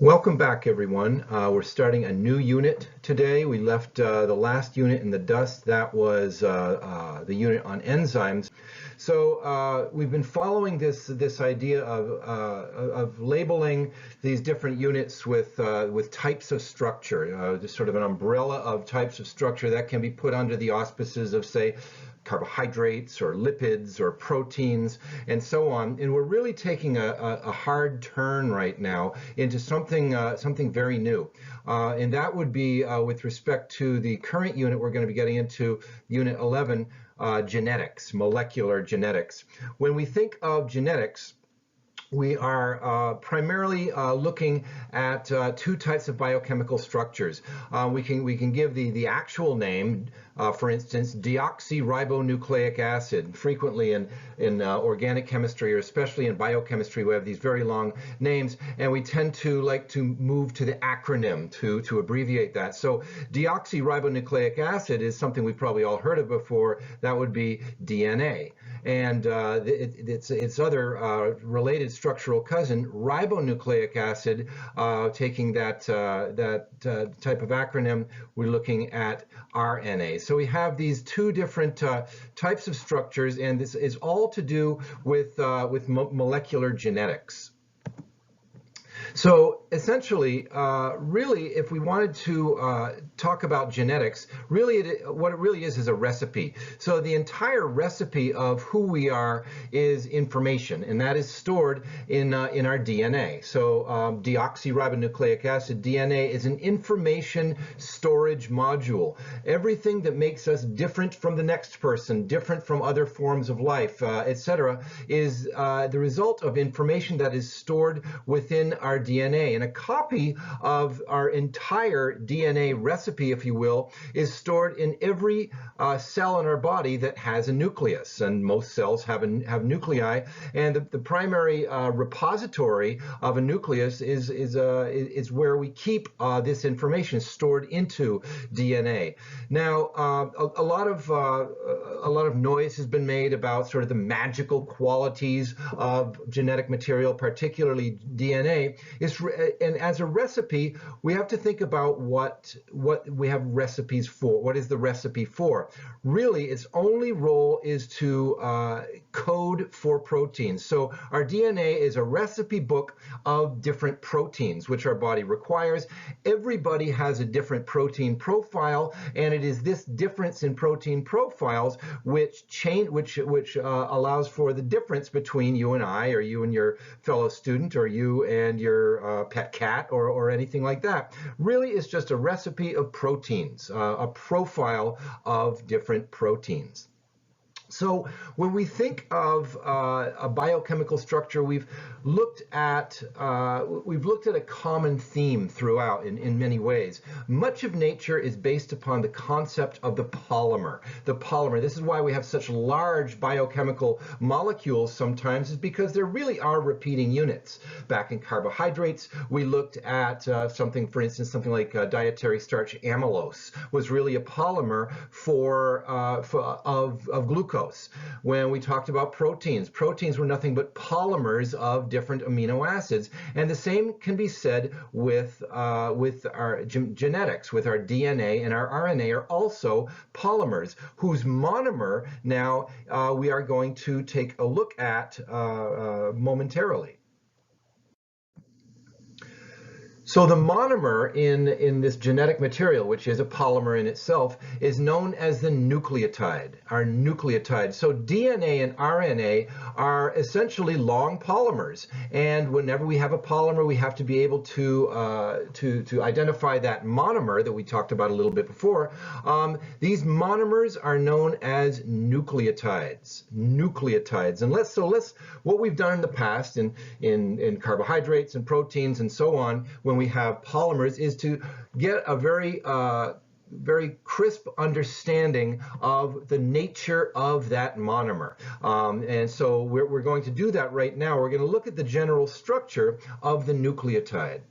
Welcome back, everyone. We're starting a new unit today. We left the last unit in the dust. That was the unit on enzymes. So we've been following this idea of labeling these different units with types of structure, just sort of an umbrella of types of structure that can be put under the auspices of, say, carbohydrates or lipids or proteins and so on. And we're really taking a hard turn right now into something very new. And that would be with respect to the current unit we're going to be getting into, Unit 11, genetics, molecular genetics. When we think of genetics, we are primarily looking at two types of biochemical structures. We can give the actual name, for instance, deoxyribonucleic acid. Frequently in organic chemistry, or especially in biochemistry, we have these very long names, and we tend to like to move to the acronym to abbreviate that. So deoxyribonucleic acid is something we've probably all heard of before. That would be DNA. And its other related structural cousin, ribonucleic acid, taking that type of acronym, we're looking at RNA. So we have these two different types of structures, and this is all to do with molecular genetics. So essentially, really, if we wanted to talk about genetics, really what it really is a recipe. So the entire recipe of who we are is information, and that is stored in our DNA. So deoxyribonucleic acid, DNA, is an information storage module. Everything that makes us different from the next person, different from other forms of life, etc., is the result of information that is stored within our DNA. And a copy of our entire DNA recipe, if you will, is stored in every cell in our body that has a nucleus. And most cells have nuclei. And the primary repository of a nucleus is where we keep this information stored into DNA. Now, a lot of noise has been made about sort of the magical qualities of genetic material, particularly DNA. And as a recipe, we have to think about what we have recipes for. What is the recipe for? Really, its only role is to code for proteins. So our DNA is a recipe book of different proteins, which our body requires. Everybody has a different protein profile, and it is this difference in protein profiles which allows for the difference between you and I, or you and your fellow student, or you and your pet cat, or anything like that. Really, it's just a recipe of proteins, a profile of different proteins. So when we think of a biochemical structure, we've looked at a common theme throughout in many ways. Much of nature is based upon the concept of the polymer. The polymer. This is why we have such large biochemical molecules sometimes, is because there really are repeating units. Back in carbohydrates, we looked at something, for instance, something like dietary starch amylose was really a polymer of glucose. When we talked about proteins were nothing but polymers of different amino acids. And the same can be said with our genetics, with our DNA and our RNA are also polymers, whose monomer now we are going to take a look at momentarily. So the monomer in this genetic material, which is a polymer in itself, is known as the nucleotide, our nucleotide. So DNA and RNA are essentially long polymers. And whenever we have a polymer, we have to be able to identify that monomer that we talked about a little bit before. These monomers are known as nucleotides. Nucleotides. And what we've done in the past in carbohydrates and proteins and so on, when we have polymers, is to get a very crisp understanding of the nature of that monomer. And so we're going to do that right now. We're going to look at the general structure of the nucleotide.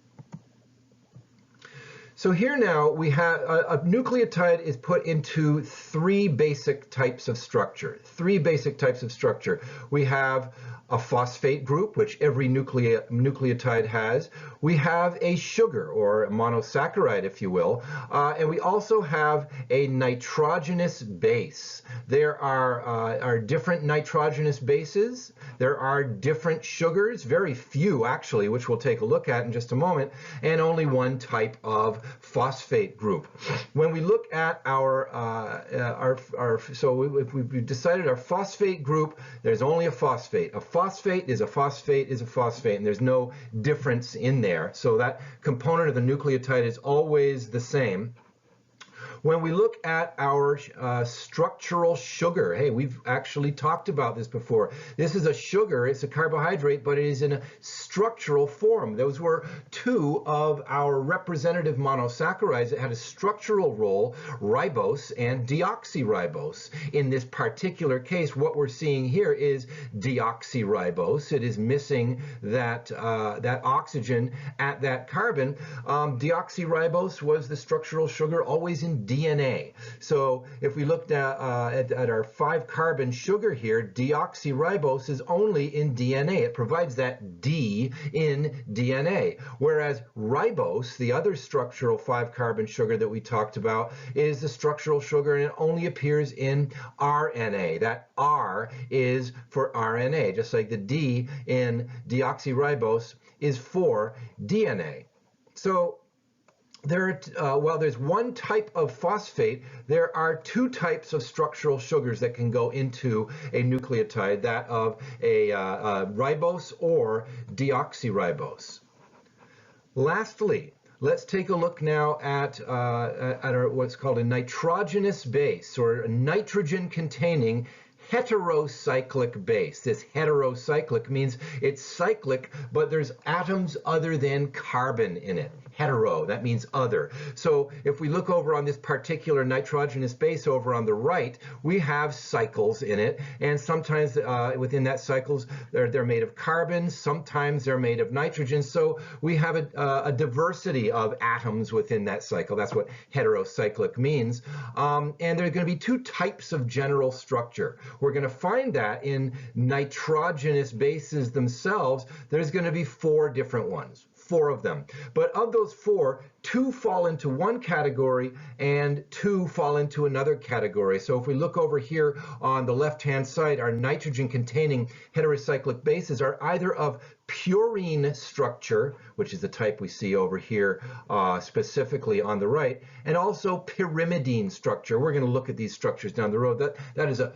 So here now we have a nucleotide is put into three basic types of structure. Three basic types of structure. We have a phosphate group, which every nucleotide has. We have a sugar, or a monosaccharide, if you will. And we also have a nitrogenous base. There are different nitrogenous bases. There are different sugars, very few actually, which we'll take a look at in just a moment, and only one type of phosphate group. When we look at if we've decided our phosphate group, there's only a phosphate. A phosphate is a phosphate is a phosphate, and there's no difference in there. So that component of the nucleotide is always the same. When we look at our structural sugar, hey, we've actually talked about this before. This is a sugar, it's a carbohydrate, but it is in a structural form. Those were two of our representative monosaccharides that had a structural role, ribose and deoxyribose. In this particular case, what we're seeing here is deoxyribose. It is missing that oxygen at that carbon. Deoxyribose was the structural sugar always in DNA. So if we looked at our 5-carbon sugar here, deoxyribose is only in DNA. It provides that D in DNA. Whereas ribose, the other structural 5-carbon sugar that we talked about, is the structural sugar, and it only appears in RNA. That R is for RNA, just like the D in deoxyribose is for DNA. So while there's one type of phosphate, there are two types of structural sugars that can go into a nucleotide, that of a ribose or deoxyribose. Lastly, let's take a look now at what's called a nitrogenous base, or a nitrogen-containing heterocyclic base. This heterocyclic means it's cyclic, but there's atoms other than carbon in it. Hetero, that means other. So if we look over on this particular nitrogenous base over on the right, we have cycles in it, and sometimes within that cycles they're made of carbon, sometimes they're made of nitrogen. So we have a diversity of atoms within that cycle. That's what heterocyclic means. And there are going to be two types of general structure. We're going to find that in nitrogenous bases themselves, there's going to be 4 different ones. 4 of them. But of those 4, 2 fall into one category and 2 fall into another category. So if we look over here on the left-hand side, our nitrogen-containing heterocyclic bases are either of purine structure, which is the type we see over here specifically on the right, and also pyrimidine structure. We're going to look at these structures down the road. That is a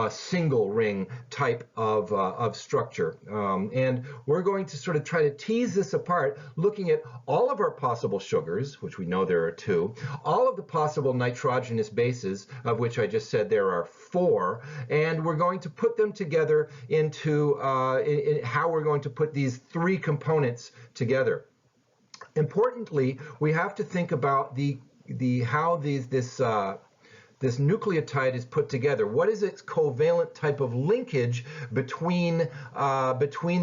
single ring type of structure. And we're going to sort of try to tease this apart, looking at all of our possible sugars, which we know there are 2, all of the possible nitrogenous bases, of which I just said there are 4, and we're going to put them together into how we're going to put these 3 components together. Importantly, we have to think about how this nucleotide is put together. What is its covalent type of linkage between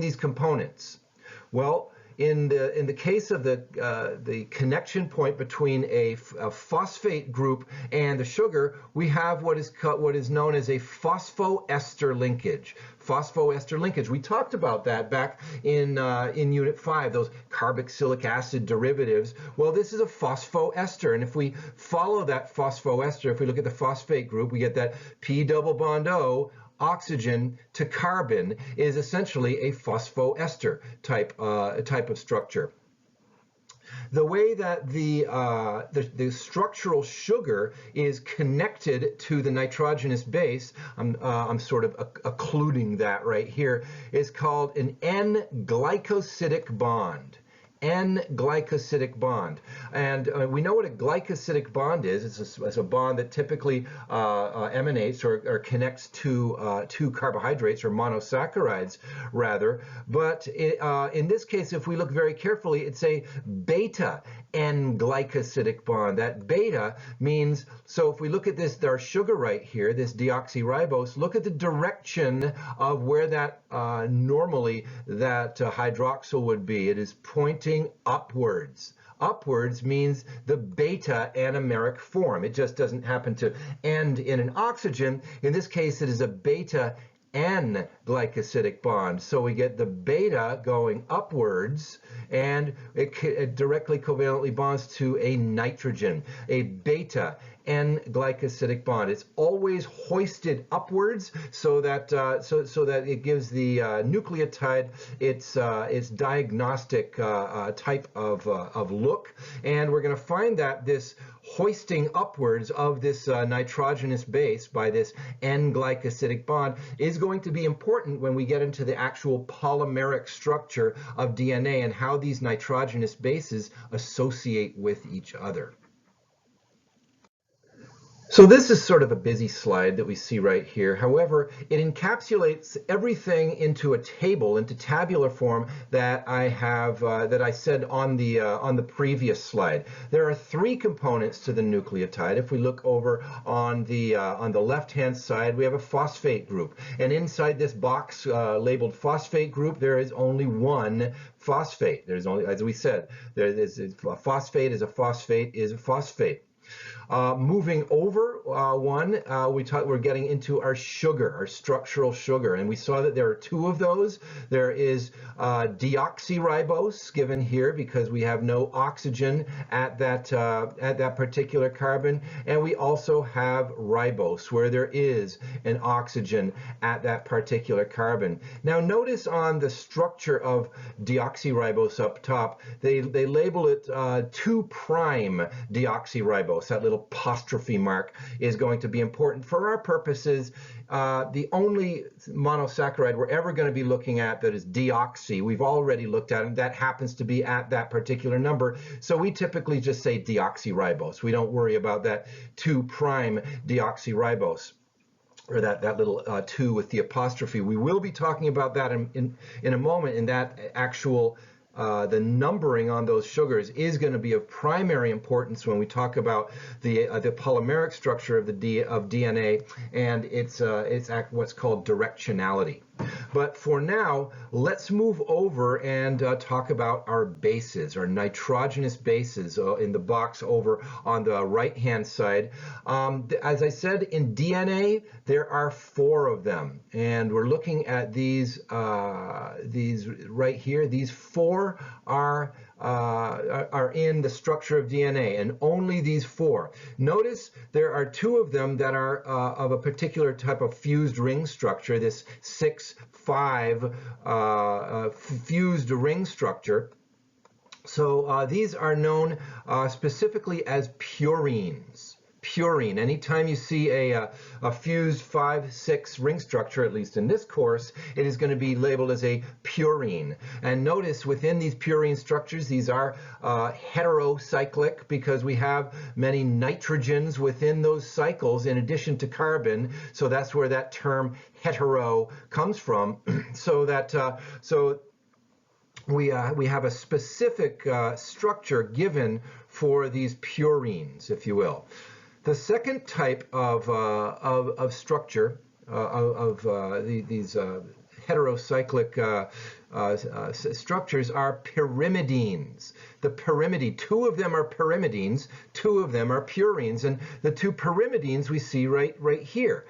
these components? Well, in the case of the connection point between a phosphate group and the sugar, we have what is known as a phosphoester linkage. Phosphoester linkage. We talked about that back in Unit 5, those carboxylic acid derivatives. Well, this is a phosphoester, and if we follow that phosphoester, if we look at the phosphate group, we get that P double bond O, oxygen to carbon, is essentially a phosphoester type of structure. The way that the structural sugar is connected to the nitrogenous base, I'm sort of occluding that right here, is called an N-glycosidic bond. N-glycosidic bond. And we know what a glycosidic bond is. It's a bond that typically emanates or connects to carbohydrates, or monosaccharides rather. But in this case, if we look very carefully, it's a beta N-glycosidic bond. That beta means, so if we look at this, our sugar right here, this deoxyribose, look at the direction of where that normally that hydroxyl would be. It is pointing hoisting upwards. Upwards means the beta anomeric form. It just doesn't happen to end in an oxygen. In this case, it is a beta N glycosidic bond. So we get the beta going upwards, and it directly covalently bonds to a nitrogen, a beta N glycosidic bond. It's always hoisted upwards so that so that it gives the nucleotide its diagnostic type of look. And we're going to find that this hoisting upwards of this nitrogenous base by this N-glycosidic bond is going to be important when we get into the actual polymeric structure of DNA and how these nitrogenous bases associate with each other. So this is sort of a busy slide that we see right here. However, it encapsulates everything into a table, into tabular form that I have that I said on the previous slide. There are three components to the nucleotide. If we look over on the left-hand side, we have a phosphate group, and inside this box labeled phosphate group, there is only one phosphate. There's only, as we said, there is a phosphate is a phosphate is a phosphate. Moving over we're getting into our sugar, our structural sugar, and we saw that there are two of those. There is deoxyribose, given here because we have no oxygen at that particular carbon, and we also have ribose, where there is an oxygen at that particular carbon. Now notice on the structure of deoxyribose up top, they label it 2' deoxyribose. That little apostrophe mark is going to be important for our purposes. The only monosaccharide we're ever going to be looking at that is deoxy, we've already looked at, and that happens to be at that particular number. So we typically just say deoxyribose. We don't worry about that 2' deoxyribose, or that little 2 with the apostrophe. We will be talking about that in a moment, in that actual the numbering on those sugars is going to be of primary importance when we talk about the polymeric structure of DNA and its what's called directionality. But for now, let's move over and talk about our bases, our nitrogenous bases in the box over on the right-hand side. As I said, in DNA, there are 4 of them, and we're looking at these right here. These 4 are in the structure of DNA, and only these 4. Notice there are 2 of them that are of a particular type of fused ring structure, this 6-5 fused ring structure. So these are known specifically as purines. Purine. Anytime you see a fused 5-6 ring structure, at least in this course, it is going to be labeled as a purine. And notice within these purine structures, these are heterocyclic because we have many nitrogens within those cycles in addition to carbon. So that's where that term hetero comes from. So that we have a specific structure given for these purines, if you will. The second type of structure these heterocyclic structures are pyrimidines. The pyrimidine, 2 of them are pyrimidines, 2 of them are purines, and the 2 pyrimidines we see right here.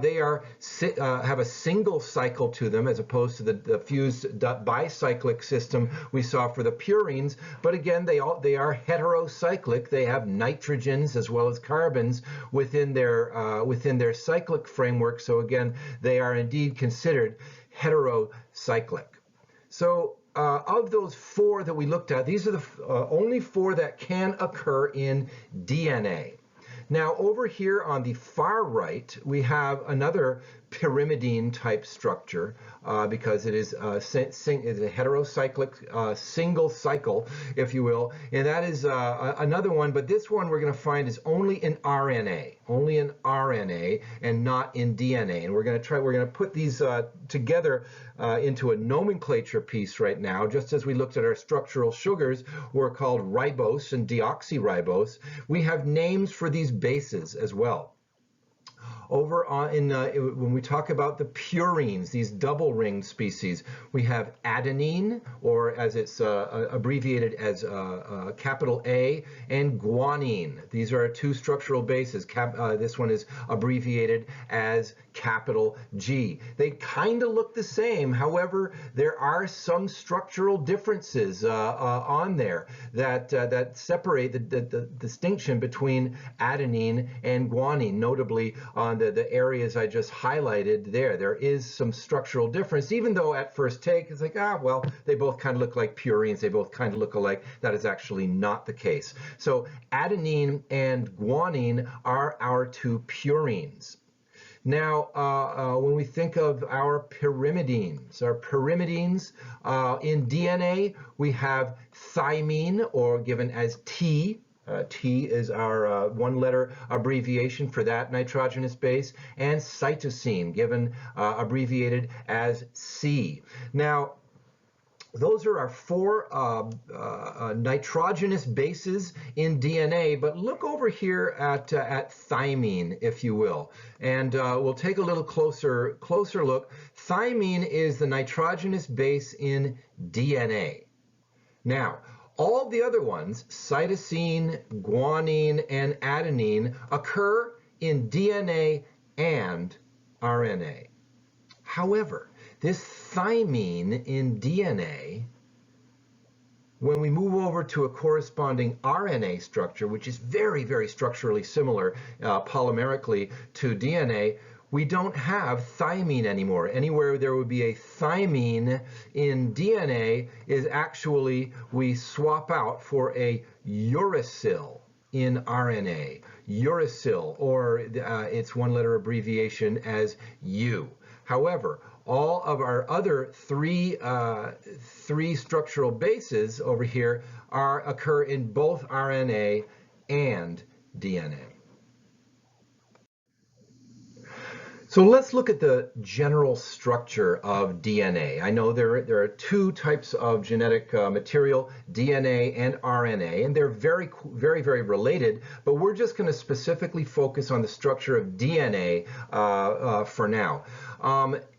They have a single cycle to them as opposed to the fused bicyclic system we saw for the purines. But again, they are heterocyclic. They have nitrogens as well as carbons within their cyclic framework. So again, they are indeed considered heterocyclic. So of those 4 that we looked at, these are the only 4 that can occur in DNA. Now over here on the far right, we have another pyrimidine type structure because it is a heterocyclic single cycle, if you will, and that is another one, but this one we're going to find is only in RNA, and not in DNA. And we're going to put these together into a nomenclature piece right now. Just as we looked at our structural sugars were called ribose and deoxyribose, we have names for these bases as well. Over when we talk about the purines, these double-ringed species, we have adenine, or as it's abbreviated as capital A, and guanine. These are our two structural bases. This one is abbreviated as capital G. They kind of look the same. However, there are some structural differences on there that separate the distinction between adenine and guanine, notably on the areas I just highlighted there. There is some structural difference, even though at first take it's like, well, they both kind of look like purines, they both kind of look alike. That is actually not the case. So adenine and guanine are our two purines. Now, when we think of our pyrimidines in DNA, we have thymine, or given as T. T is our one-letter abbreviation for that nitrogenous base, and cytosine, given abbreviated as C. Now, those are our four nitrogenous bases in DNA, but look over here at thymine, if you will, and we'll take a little closer look. Thymine is the nitrogenous base in DNA. Now, all the other ones, cytosine, guanine, and adenine, occur in DNA and RNA. However, this thymine in DNA, when we move over to a corresponding RNA structure, which is very, very structurally similar polymerically to DNA, we don't have thymine anymore. Anywhere there would be a thymine in DNA is actually, we swap out for a uracil in RNA. Uracil, or its one-letter abbreviation as U. However, all of our other three structural bases over here occur in both RNA and DNA. So let's look at the general structure of DNA. I know there are two types of genetic material, DNA and RNA, and they're very, very, very related, but we're just going to specifically focus on the structure of DNA for now.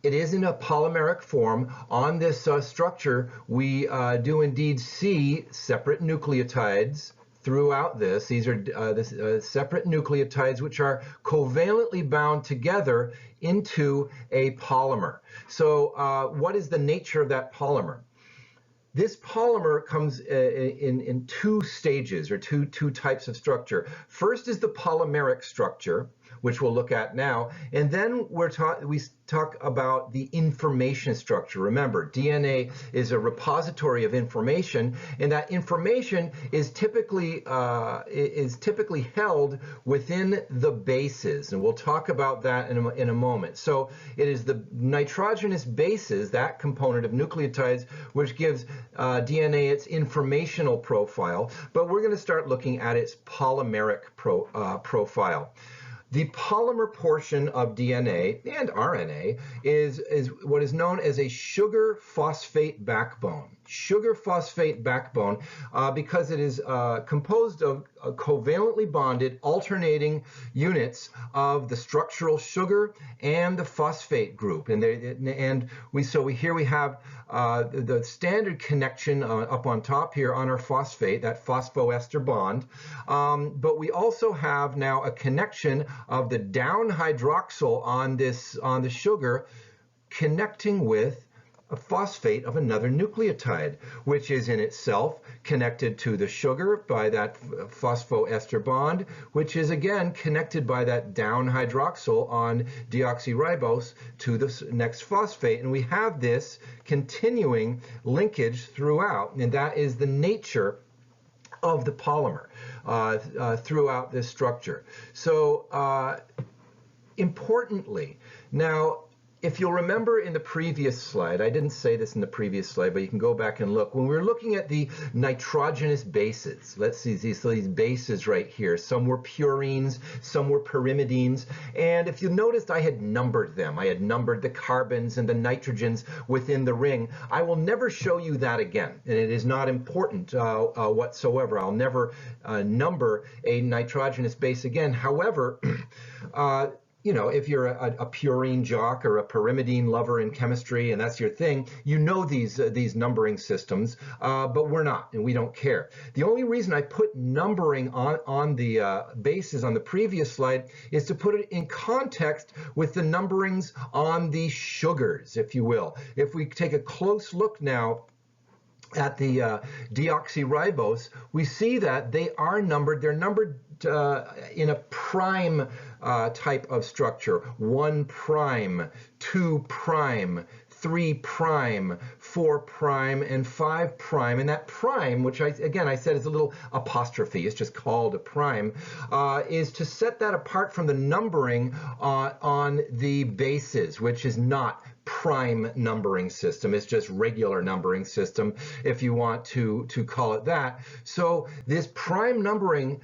It is in a polymeric form. On this structure, we do indeed see separate nucleotides throughout this. These are separate nucleotides which are covalently bound together into a polymer. So what is the nature of that polymer? This polymer comes in two stages, or two types of structure. First is the polymeric structure, which we'll look at now, and then we talk about the information structure. Remember, DNA is a repository of information, and that information is typically held within the bases, and we'll talk about that in a moment. So it is the nitrogenous bases, that component of nucleotides, which gives DNA its informational profile, but we're going to start looking at its polymeric profile. The polymer portion of DNA and RNA is what is known as a sugar phosphate backbone. Sugar phosphate backbone because it is composed of covalently bonded alternating units of the structural sugar and the phosphate group. And here we have the standard connection up on top here on our phosphate, that phosphoester bond. But we also have now a connection of the down hydroxyl on the sugar connecting with a phosphate of another nucleotide, which is in itself connected to the sugar by that phosphoester bond, which is again connected by that down hydroxyl on deoxyribose to the next phosphate. And we have this continuing linkage throughout, and that is the nature of the polymer throughout this structure. So importantly, now, if you'll remember in the previous slide, I didn't say this in the previous slide, but you can go back and look. When we were looking at the nitrogenous bases, let's see these bases right here. Some were purines, some were pyrimidines. And if you noticed, I had numbered them. I had numbered the carbons and the nitrogens within the ring. I will never show you that again, and it is not important whatsoever. I'll never number a nitrogenous base again. However, you know, if you're a purine jock or a pyrimidine lover in chemistry and that's your thing, you know these numbering systems, but we're not, and we don't care. The only reason I put numbering on the bases on the previous slide is to put it in context with the numberings on the sugars, if you will. If we take a close look now at the deoxyribose, we see that they are numbered. They're numbered in a prime type of structure: 1 prime, 2 prime, 3 prime, 4 prime, and 5 prime. And that prime, which I said is a little apostrophe, it's just called a prime, is to set that apart from the numbering on the bases, which is not prime numbering system. It's just regular numbering system, if you want to call it that. So this prime numbering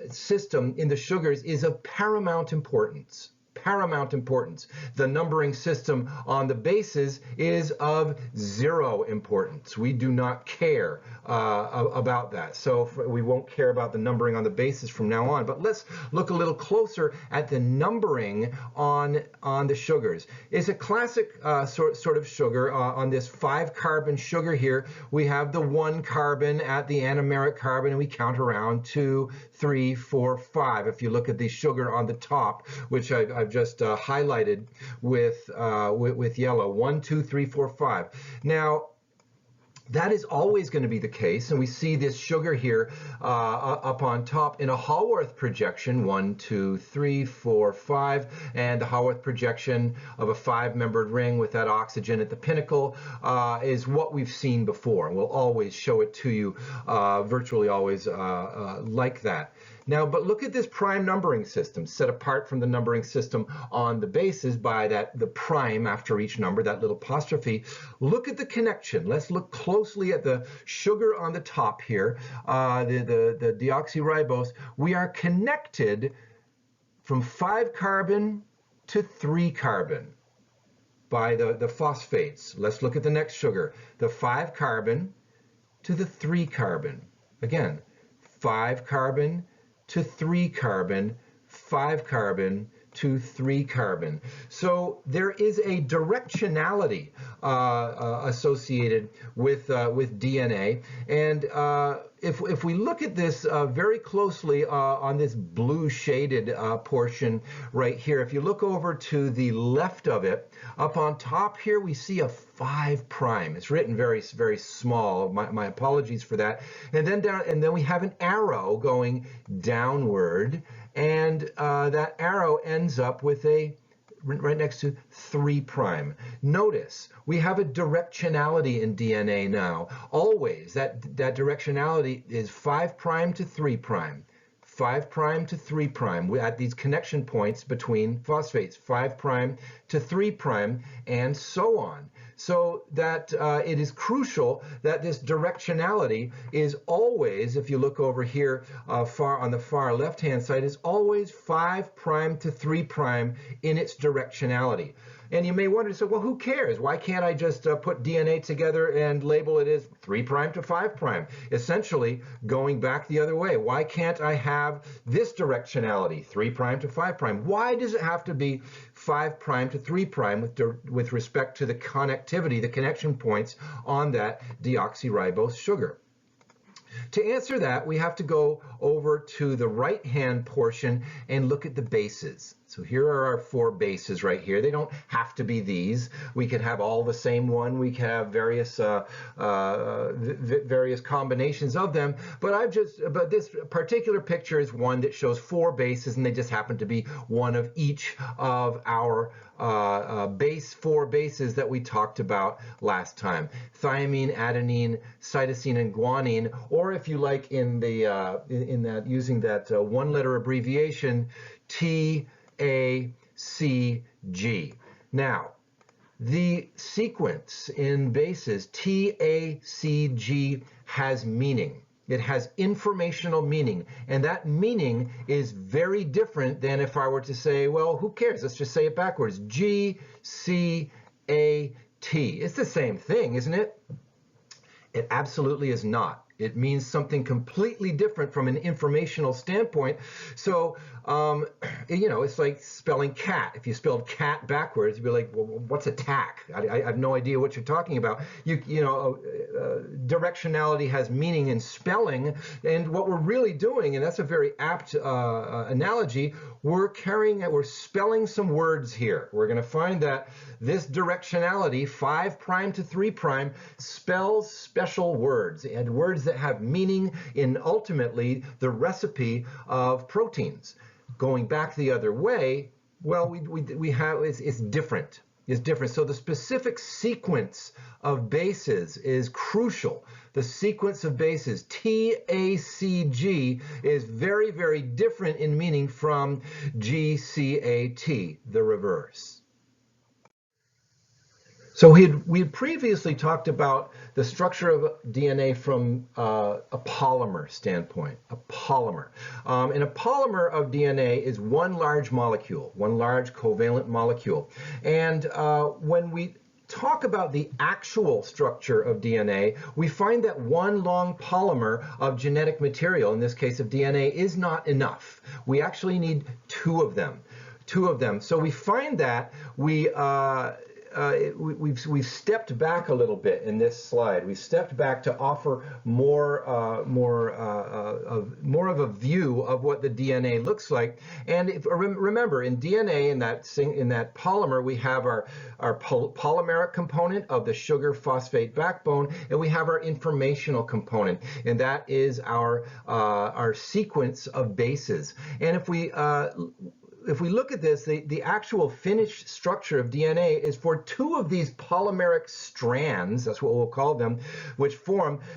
system in the sugars is of paramount importance. Paramount importance. The numbering system on the bases is of 0 importance. We do not care about that. So we won't care about the numbering on the bases from now on. But let's look a little closer at the numbering on the sugars. It's a classic sort of sugar. On this 5-carbon sugar here, we have the 1 carbon at the anomeric carbon, and we count around 2, 3, 4, 5. If you look at the sugar on the top, which I've just highlighted with yellow, 1, 2, 3, 4, 5. Now, that is always going to be the case, and we see this sugar here up on top in a Haworth projection, 1, 2, 3, 4, 5, and the Haworth projection of a 5-membered ring with that oxygen at the pinnacle is what we've seen before, and we'll always show it to you, virtually always like that. Now, but look at this prime numbering system, set apart from the numbering system on the bases by the prime after each number, that little apostrophe. Look at the connection. Let's look closely at the sugar on the top here, the deoxyribose. We are connected from 5 carbon to 3 carbon by the phosphates. Let's look at the next sugar, the 5 carbon to the 3 carbon. Again, 5 carbon to 3 carbon, 5 carbon to 3 carbon. So there is a directionality associated with DNA, and if we look at this very closely on this blue shaded portion right here, if you look over to the left of it, up on top here we see a 5 prime. It's written very, very small. My apologies for that. And then we have an arrow going downward, and that arrow ends up with a right next to 3 prime. Notice we have a directionality in DNA now. Always that directionality is 5 prime to 3 prime. 5 prime to 3 prime. We're at these connection points between phosphates, 5 prime to 3 prime, and so on. So that it is crucial that this directionality is always, if you look over here on the far left-hand side, is always 5 prime to 3 prime in its directionality. And you may wonder, so, well, who cares? Why can't I just put DNA together and label it as 3 prime to 5 prime? Essentially, going back the other way. Why can't I have this directionality, 3 prime to 5 prime? Why does it have to be 5 prime to 3 prime with respect to the connectivity, the connection points on that deoxyribose sugar? To answer that, we have to go over to the right-hand portion and look at the bases. So here are our 4 bases right here. They don't have to be these. We could have all the same one. We can have various combinations of them. But this particular picture is one that shows 4 bases, and they just happen to be one of each of our 4 bases that we talked about last time: thymine, adenine, cytosine, and guanine, or if you like, in that using that 1-letter abbreviation, TACG. Now, the sequence in bases TACG has meaning. It has informational meaning, and that meaning is very different than if I were to say, well, who cares? Let's just say it backwards. GCAT. It's the same thing, isn't it? It absolutely is not. It means something completely different from an informational standpoint. So, it's like spelling cat. If you spelled cat backwards, you'd be like, well, what's a tack? I have no idea what you're talking about. Directionality has meaning in spelling, and what we're really doing, and that's a very apt analogy, we're spelling some words here. We're going to find that this directionality, 5' to 3', spells special words, and words that have meaning in ultimately the recipe of proteins. Going back the other way, well, we have it's different. It's different. So the specific sequence of bases is crucial. The sequence of bases, TACG, is very, very different in meaning from GCAT, the reverse. So we had previously talked about the structure of DNA from a polymer standpoint, a polymer. And a polymer of DNA is one large molecule, one large covalent molecule. And when we talk about the actual structure of DNA, we find that one long polymer of genetic material, in this case of DNA, is not enough. We actually need two of them. So we find that we've stepped back a little bit in this slide. We've stepped back to offer more of a view of what the DNA looks like. And remember, in DNA, in that polymer, we have our polymeric component of the sugar phosphate backbone, and we have our informational component, and that is our sequence of bases. And if we look at this, the actual finished structure of DNA is for two of these polymeric strands, that's what we'll call them, which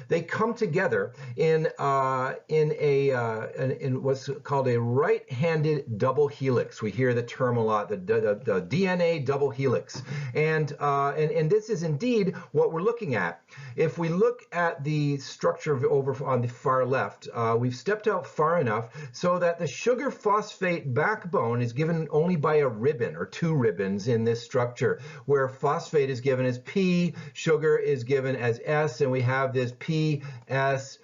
they come together in what's called a right-handed double helix. We hear the term a lot, the DNA double helix. And this is indeed what we're looking at. If we look at the structure over on the far left, we've stepped out far enough so that the sugar phosphate backbone is given only by a ribbon or two ribbons in this structure, where phosphate is given as P, sugar is given as S, and we have this PS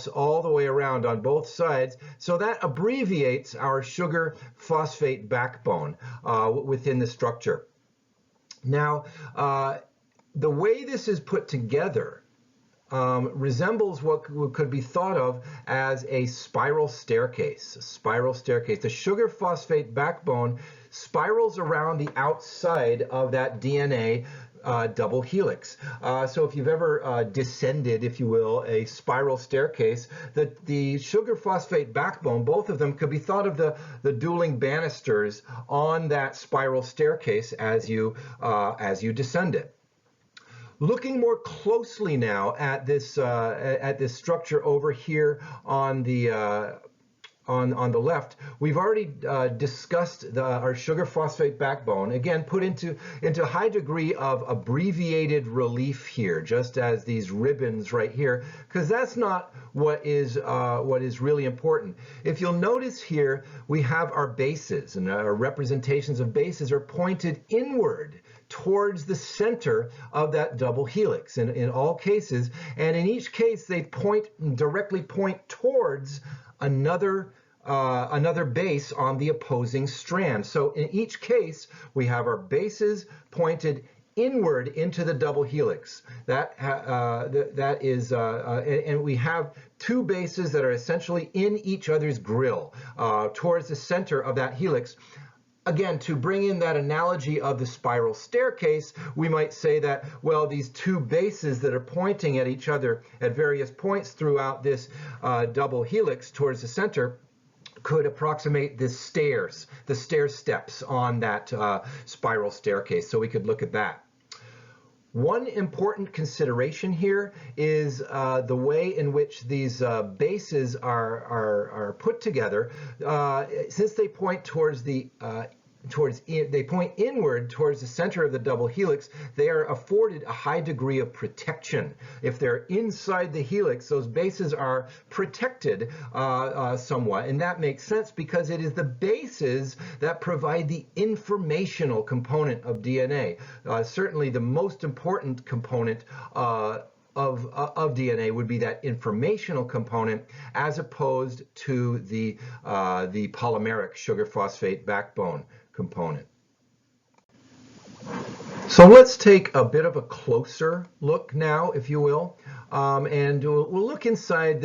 all the way around on both sides. So that abbreviates our sugar phosphate backbone within the structure. Now, the way this is put together resembles what could be thought of as a spiral staircase. The sugar phosphate backbone spirals around the outside of that DNA double helix. So if you've ever descended, if you will, a spiral staircase, the sugar phosphate backbone, both of them, could be thought of the dueling banisters on that spiral staircase as you descend it. Looking more closely now at this structure over here on the left, we've already discussed our sugar phosphate backbone, again put into a high degree of abbreviated relief here, just as these ribbons right here, because that's not what is really important. If you'll notice here, we have our bases, and our representations of bases are pointed inward towards the center of that double helix in all cases, and in each case they directly point towards another base on the opposing strand. So in each case we have our bases pointed inward into the double helix. That is, and we have two bases that are essentially in each other's grill towards the center of that helix. Again, to bring in that analogy of the spiral staircase, we might say that, well, these two bases that are pointing at each other at various points throughout this double helix towards the center could approximate the stair steps on that spiral staircase. So we could look at that. One important consideration here is the way in which these bases are put together. Since they point towards they point inward towards the center of the double helix, they are afforded a high degree of protection. If they're inside the helix, those bases are protected somewhat, and that makes sense because it is the bases that provide the informational component of DNA. Certainly the most important component of DNA would be that informational component, as opposed to the polymeric sugar phosphate backbone component. So let's take a bit of a closer look now, if you will, and we'll look inside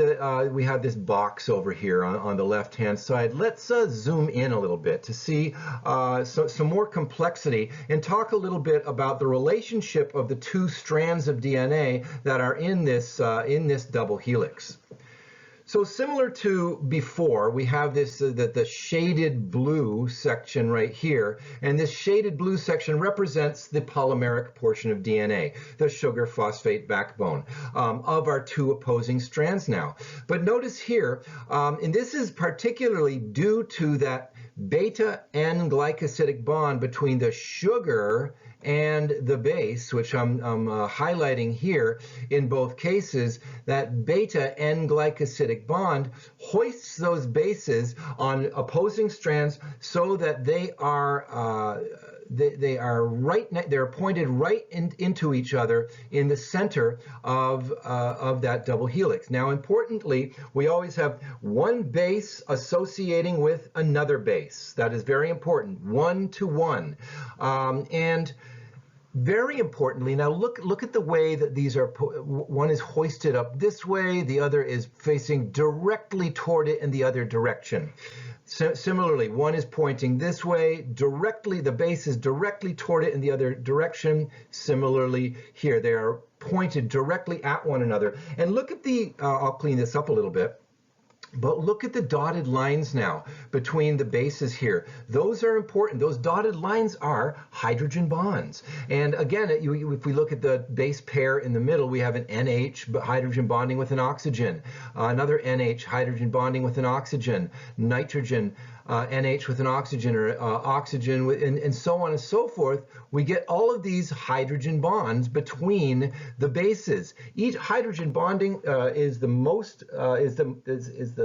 we have this box over here on the left-hand side. Let's zoom in a little bit to see some more complexity and talk a little bit about the relationship of the two strands of DNA that are in this double helix. So similar to before, we have this the shaded blue section right here, and this shaded blue section represents the polymeric portion of DNA, the sugar phosphate backbone of our two opposing strands now. But notice here, and this is particularly due to that beta N glycosidic bond between the sugar and the base, which I'm highlighting here in both cases. That beta N glycosidic bond hoists those bases on opposing strands so that they are they're pointed right into each other in the center of that double helix. Now, importantly, we always have one base associating with another base. That is very important, 1 to 1. And very importantly, now look at the way that these are, one is hoisted up this way, the other is facing directly toward it in the other direction. So, similarly, one is pointing this way directly, the base is directly toward it in the other direction. Similarly here, they are pointed directly at one another. And look at I'll clean this up a little bit. But look at the dotted lines now between the bases here. Those are important. Those dotted lines are hydrogen bonds. And again, if we look at the base pair in the middle, we have an NH hydrogen bonding with an oxygen, another NH hydrogen bonding with an oxygen, nitrogen NH with an oxygen, or oxygen, and so on and so forth. We get all of these hydrogen bonds between the bases. Each hydrogen bonding is the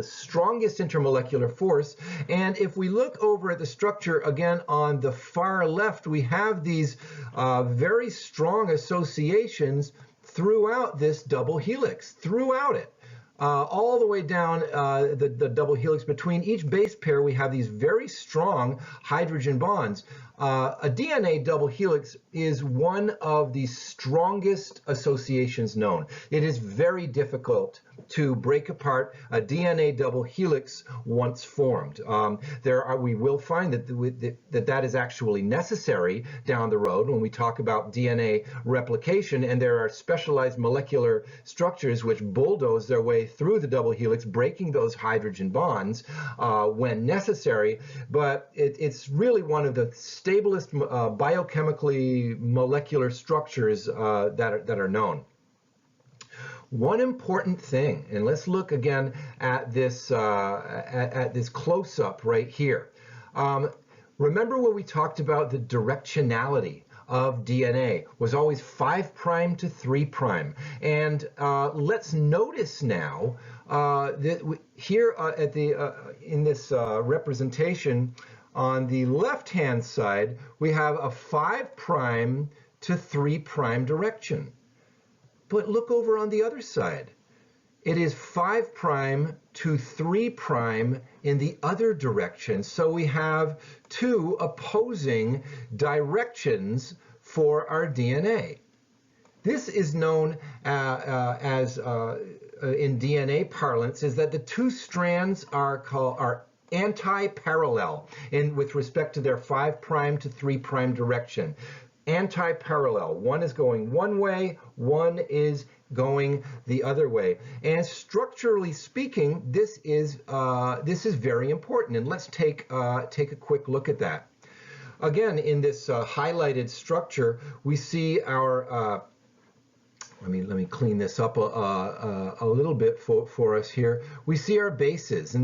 strongest intermolecular force. And if we look over at the structure again on the far left, we have these very strong associations throughout this double helix, throughout it. All the way down the double helix. Between each base pair, we have these very strong hydrogen bonds. A DNA double helix is one of the strongest associations known. It is very difficult to break apart a DNA double helix once formed. We will find that is actually necessary down the road when we talk about DNA replication, and there are specialized molecular structures which bulldoze their way through the double helix, breaking those hydrogen bonds when necessary. But it's really one of the stablest biochemically molecular structures that are known. One important thing, and let's look again at this close-up right here. Remember when we talked about the directionality of DNA was always 5' to 3'. And let's notice now that here in this representation on the left-hand side, we have a 5' to 3' direction. But look over on the other side. It is 5' to 3' in the other direction. So we have two opposing directions for our DNA. This is known as in DNA parlance, is that the two strands are anti-parallel with respect to their 5' to 3' direction. Anti-parallel. One is going one way, one is going the other way. And structurally speaking, this is very important. And let's take a quick look at that. Again, in this highlighted structure, we see our let me clean this up a little bit for us here. We see our bases, and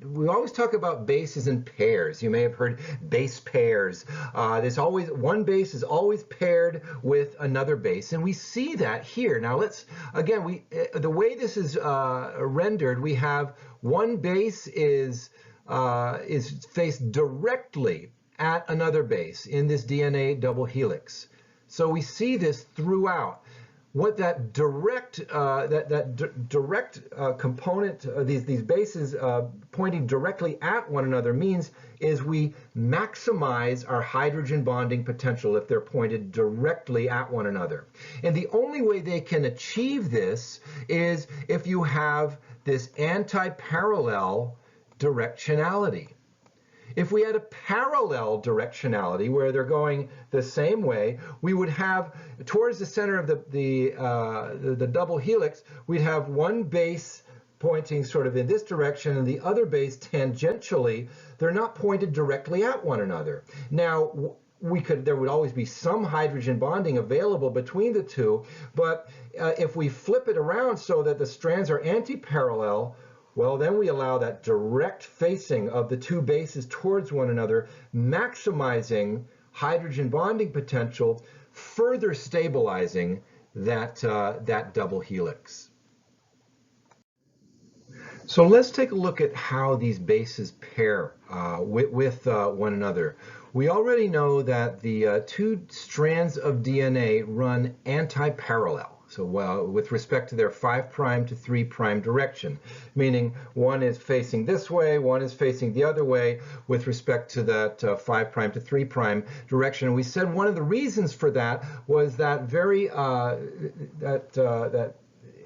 we always talk about bases in pairs. You may have heard base pairs. There's always one base is always paired with another base, and we see that here. Now let's again the way this is rendered, we have one base is faced directly at another base in this DNA double helix. So we see this throughout. what that direct component, these bases pointing directly at one another means is we maximize our hydrogen bonding potential if they're pointed directly at one another. And the only way they can achieve this is if you have this anti-parallel directionality. If we had a parallel directionality where they're going the same way, we would have, towards the center of the double helix, we'd have one base pointing sort of in this direction and the other base tangentially. They're not pointed directly at one another. Now, there would always be some hydrogen bonding available between the two, but if we flip it around so that the strands are anti-parallel, well, then we allow that direct facing of the two bases towards one another, maximizing hydrogen bonding potential, further stabilizing that double helix. So let's take a look at how these bases pair with one another. We already know that the two strands of DNA run anti-parallel. So with respect to their 5' to 3' direction, meaning one is facing this way, one is facing the other way with respect to that 5' to 3' direction. And we said one of the reasons for that was that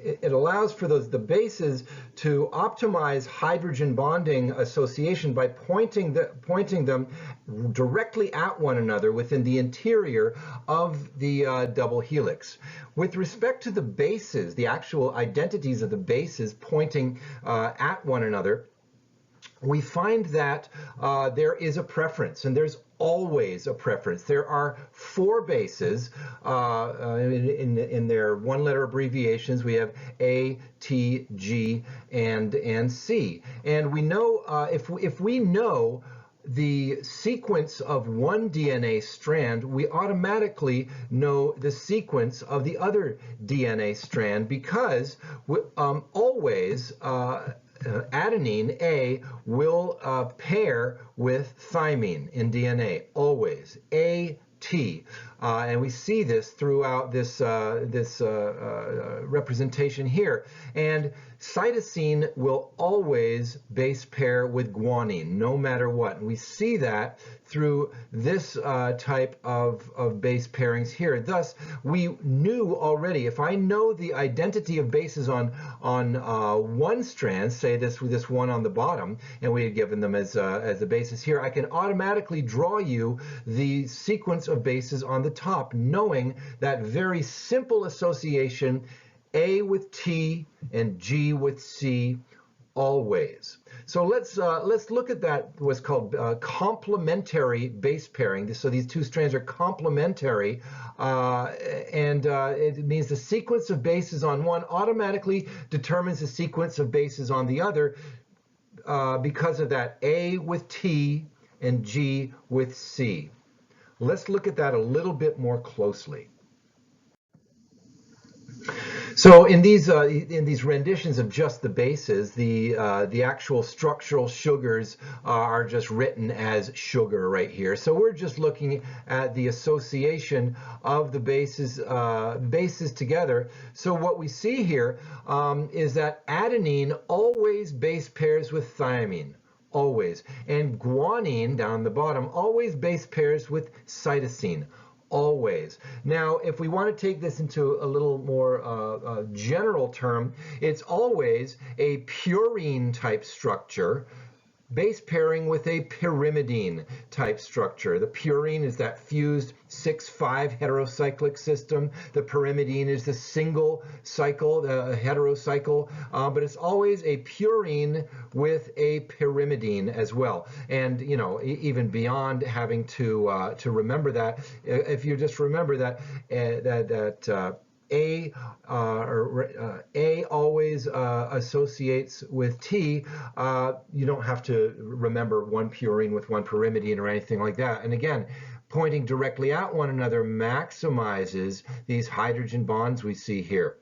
it allows for the bases to optimize hydrogen bonding association by pointing them directly at one another within the interior of the double helix. With respect to the bases, the actual identities of the bases pointing at one another, we find that there is a preference, and there's always a preference. There are 4 bases in their one-letter abbreviations. We have A, T, G, and C. And we know if we know the sequence of one DNA strand, we automatically know the sequence of the other DNA strand because always adenine, A, will pair with thymine in DNA, always, A, T. And we see this throughout this representation here. And cytosine will always base pair with guanine, no matter what. And we see that through this type of base pairings here. Thus, we knew already, if I know the identity of bases on one strand, say this one on the bottom, and we had given them as a basis here, I can automatically draw you the sequence of bases on the top, knowing that very simple association, A with T and G with C, always. So let's look at that, what's called complementary base pairing. So these two strands are complementary, and it means the sequence of bases on one automatically determines the sequence of bases on the other because of that A with T and G with C. Let's look at that a little bit more closely. So in these renditions of just the bases, the actual structural sugars are just written as sugar right here. So we're just looking at the association of the bases together. So what we see here is that adenine always base pairs with thymine. Always. And guanine, down the bottom, always base pairs with cytosine. Always. Now, if we want to take this into a little more general term, it's always a purine type structure base pairing with a pyrimidine type structure. The purine is that fused 6,5 heterocyclic system. The pyrimidine is the single cycle, the heterocycle, but it's always a purine with a pyrimidine as well. And you know, even beyond having to remember that, if you just remember that A always associates with T. You don't have to remember one purine with one pyrimidine or anything like that. And again, pointing directly at one another maximizes these hydrogen bonds we see here.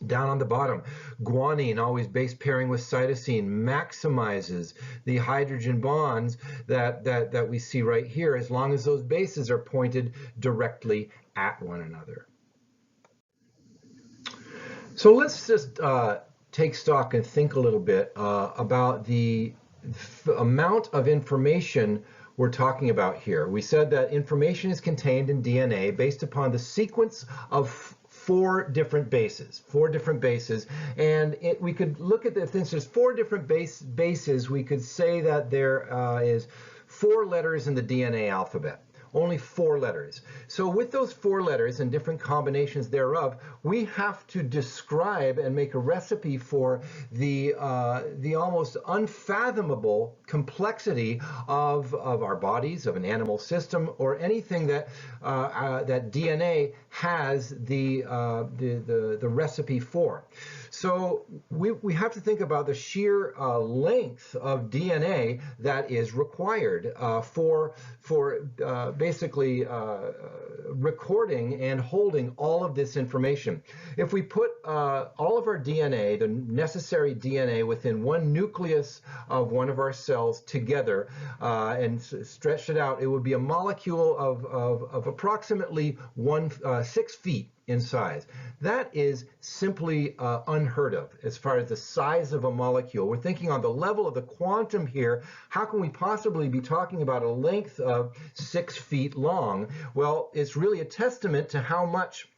Down on the bottom, guanine, always base pairing with cytosine, maximizes the hydrogen bonds that we see right here, as long as those bases are pointed directly at one another. So let's just take stock and think a little bit about the amount of information we're talking about here. We said that information is contained in DNA based upon the sequence of four different bases, and we could look at since there's four different bases, we could say that there is 4 letters in the DNA alphabet. Only 4 letters. So with those 4 letters and different combinations thereof, we have to describe and make a recipe for the almost unfathomable complexity of our bodies, of an animal system, or anything that that DNA has the recipe for. So we have to think about the sheer length of DNA that is required for basically recording and holding all of this information. If we put all of our DNA, the necessary DNA, within one nucleus of one of our cells together and stretch it out, it would be a molecule of approximately 6 feet in size. That is simply unheard of as far as the size of a molecule. We're thinking on the level of the quantum here. How can we possibly be talking about a length of 6 feet long? Well, it's really a testament to how much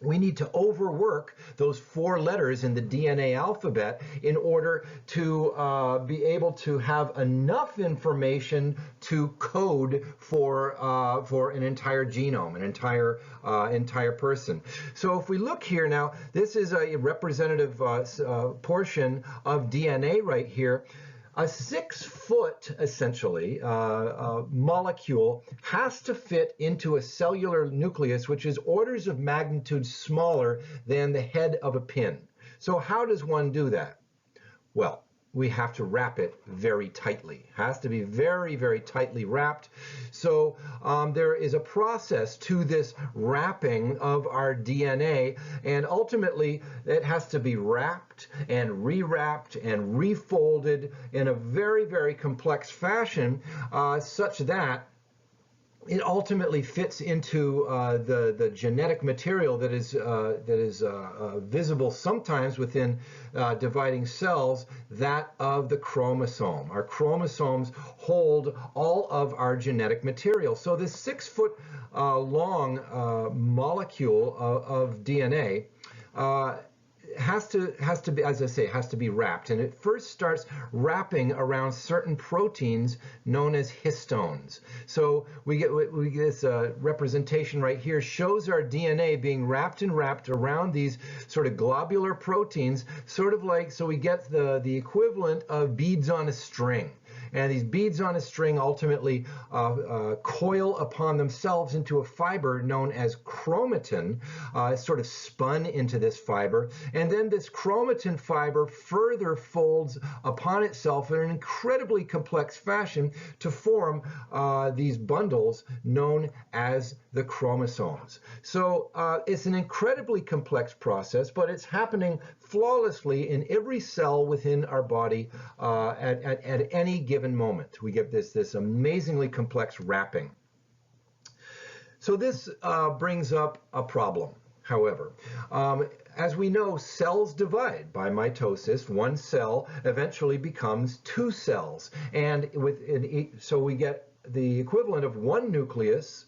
we need to overwork those 4 letters in the DNA alphabet in order to be able to have enough information to code for an entire genome, an entire person. So if we look here now, this is a representative portion of DNA right here. A 6 foot, essentially, molecule has to fit into a cellular nucleus, which is orders of magnitude smaller than the head of a pin. So how does one do that? Well, we have to wrap it very tightly. It has to be very, very tightly wrapped. So there is a process to this wrapping of our DNA, and ultimately it has to be wrapped and rewrapped and refolded in a very, very complex fashion, such that it ultimately fits into the genetic material that is visible sometimes within dividing cells, that of the chromosome. Our chromosomes hold all of our genetic material. So this 6 foot long molecule of DNA has to be, as I say, has to be wrapped, and it first starts wrapping around certain proteins known as histones. So we get this representation right here shows our DNA being wrapped around these sort of globular proteins, sort of like, so we get the equivalent of beads on a string. And these beads on a string ultimately coil upon themselves into a fiber known as chromatin. It's sort of spun into this fiber. And then this chromatin fiber further folds upon itself in an incredibly complex fashion to form these bundles known as the chromosomes. So it's an incredibly complex process, but it's happening flawlessly in every cell within our body at any given moment. We get this amazingly complex wrapping. So this brings up a problem, however. As we know, cells divide by mitosis. One cell eventually becomes 2 cells. And so we get the equivalent of 1 nucleus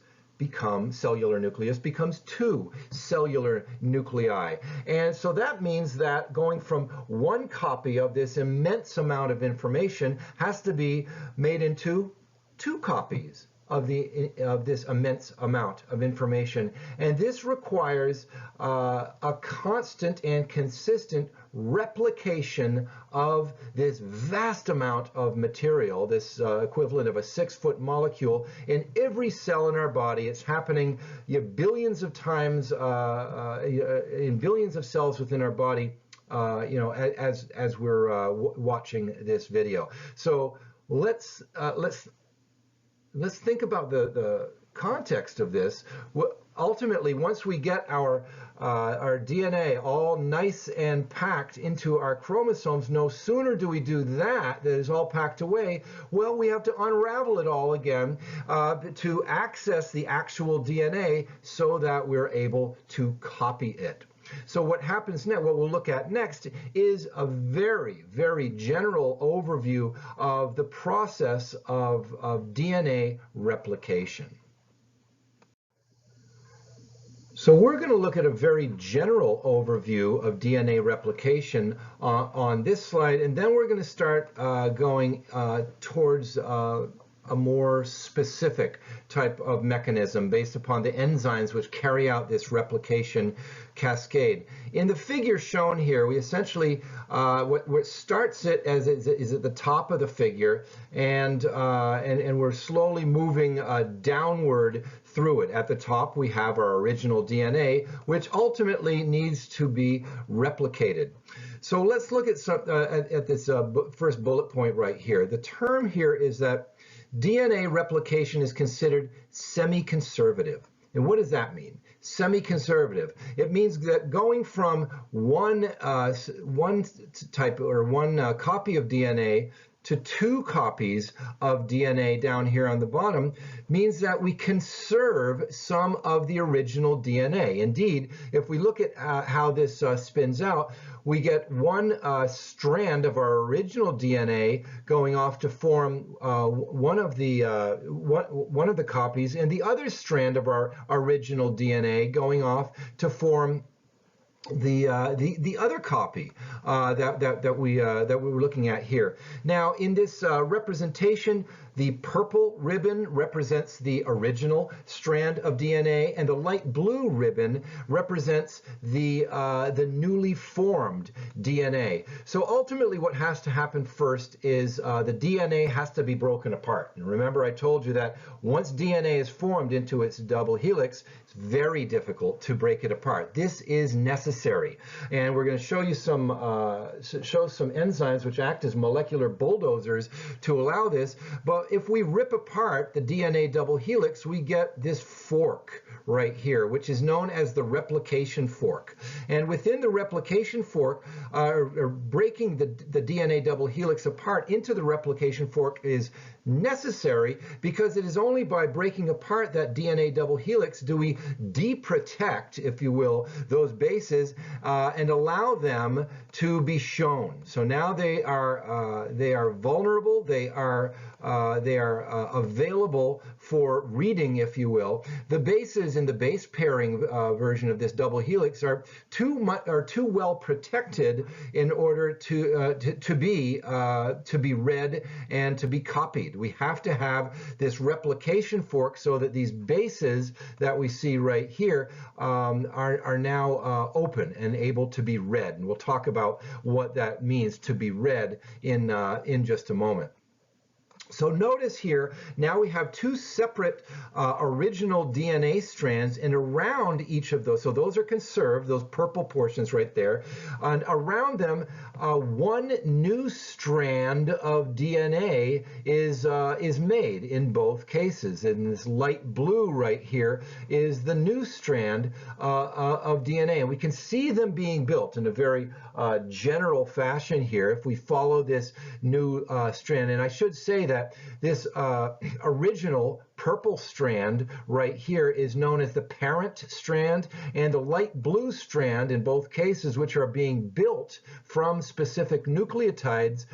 cellular nucleus becomes 2 cellular nuclei. And so that means that going from 1 copy of this immense amount of information has to be made into 2 copies of this immense amount of information. And this requires a constant and consistent replication of this vast amount of material, this equivalent of a 6 foot molecule in every cell in our body. It's happening billions of times in billions of cells within our body, as we're watching this video. So let's think about the context of this. Ultimately, once we get our DNA all nice and packed into our chromosomes, no sooner do we do that is all packed away, well, we have to unravel it all again to access the actual DNA so that we're able to copy it. So what happens next, what we'll look at next, is a very, very general overview of the process of DNA replication. So we're going to look at a very general overview of DNA replication on this slide, and then we're going to start going towards a more specific type of mechanism based upon the enzymes which carry out this replication cascade. In the figure shown here, we essentially, what starts it as is at the top of the figure, and we're slowly moving downward through it. At the top, we have our original DNA, which ultimately needs to be replicated. So let's look at this first bullet point right here. The term here is that DNA replication is considered semi-conservative. And what does that mean? Semi-conservative. It means that going from one type or one copy of DNA to 2 copies of DNA down here on the bottom means that we conserve some of the original DNA. Indeed, if we look at how this spins out, we get one strand of our original DNA going off to form one of the copies, and the other strand of our original DNA going off to form the other copy that we were looking at here. Now, in this representation, the purple ribbon represents the original strand of DNA, and the light blue ribbon represents the newly formed DNA. So ultimately, what has to happen first is the DNA has to be broken apart. And remember, I told you that once DNA is formed into its double helix, it's very difficult to break it apart. This is necessary, and we're going to show you some enzymes which act as molecular bulldozers to allow this. But if we rip apart the DNA double helix, we get this fork right here, which is known as the replication fork. And within the replication fork, or breaking the DNA double helix apart into the replication fork is necessary, because it is only by breaking apart that DNA double helix do we deprotect, if you will, those bases and allow them to be shown. So now they are vulnerable. They are available for reading, if you will. The bases in the base pairing version of this double helix are too well protected in order to be read and to be copied. We have to have this replication fork so that these bases that we see right here are now open and able to be read. And we'll talk about what that means to be read in just a moment. So notice here, now we have 2 separate original DNA strands, and around each of those, so those are conserved, those purple portions right there, and around them, one new strand of DNA is made in both cases. And this light blue right here is the new strand of DNA. And we can see them being built in a very general fashion here if we follow this new strand. And I should say that this original purple strand right here is known as the parent strand, and the light blue strand in both cases, which are being built from specific nucleotides,